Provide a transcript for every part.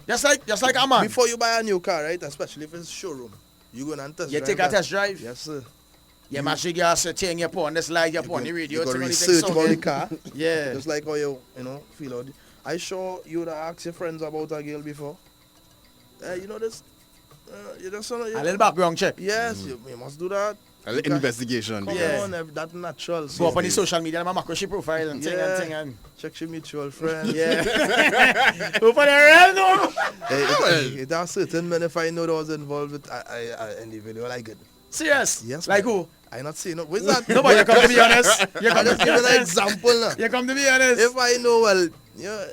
Just like a man. Before you buy a new car, right? Especially if it's showroom, you go and test drive. You take a test drive? Yes, sir. You match the gas, you turn your phone, this light your phone, the radio. You got to research about the car. Yeah. Just like how you feel out. I sure you would have asked your friends about a girl before. You know this? You just a little background check. Yes, you must do that. A little investigation. Come on, that's natural. Go up on the social media, my macro profile and thing and thing and check your mutual friend. Yeah. Go for the real no. It has certain men if I know that was involved with an individual like it. Serious? Yes. Like who? I not saying no. What's that? No, but you come to be honest. You come just give an example now. You come to be honest. If I know, well, yeah.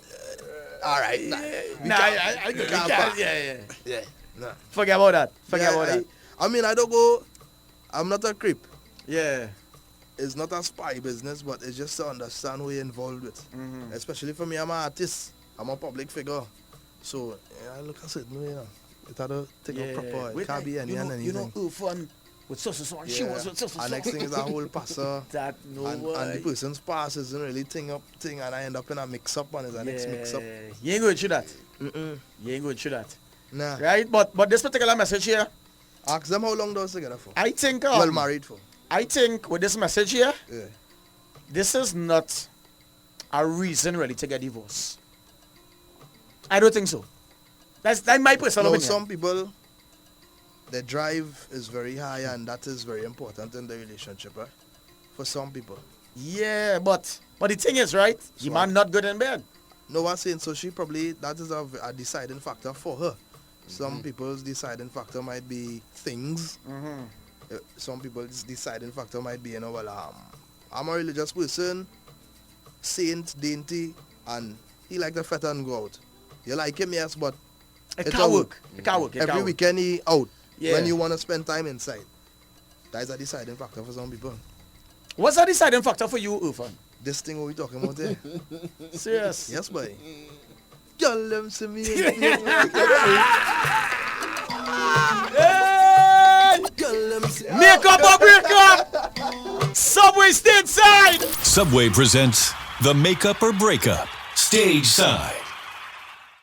All right. I can't. Yeah. Nah. Forget about that. Forget about that. I mean, I don't go. I'm not a creep. Yeah. It's not a spy business, but it's just to understand who you're involved with. Especially for me, I'm an artist. I'm a public figure. So, I look at it, you know. It had to take a proper. It can't be anything. You know, Erphaan with so and she was with so. And next thing is a whole passer. That no and the person's pass isn't really thing, and I end up in a mix-up, and it's a next mix-up. You ain't going through that. You ain't going through that. Nah. Right? But this particular message here. Ask them how long they was together for. I think well married for. I think with this message here, yeah, this is not a reason really to get divorced. I don't think so. That's my personal opinion. Some people, their drive is very high, and that is very important in the relationship, right? For some people. Yeah, but the thing is, right? The man not good in bed. No, I'm saying so. She probably that is a deciding factor for her. Some people's deciding factor might be things. Some people's deciding factor might be, well, I'm a religious person, saint, dainty, and he like the fete and go out. You like him, yes, but it can't work. It can't work. Every weekend he out. Yeah. When you want to spend time inside. That is a deciding factor for some people. What's a deciding factor for you, Erphaan? This thing what we talking about there. Serious? Yes, boy. Girl, them see me. Make up or break up! Subway stateside! Subway presents the Makeup or Breakup Stage Side.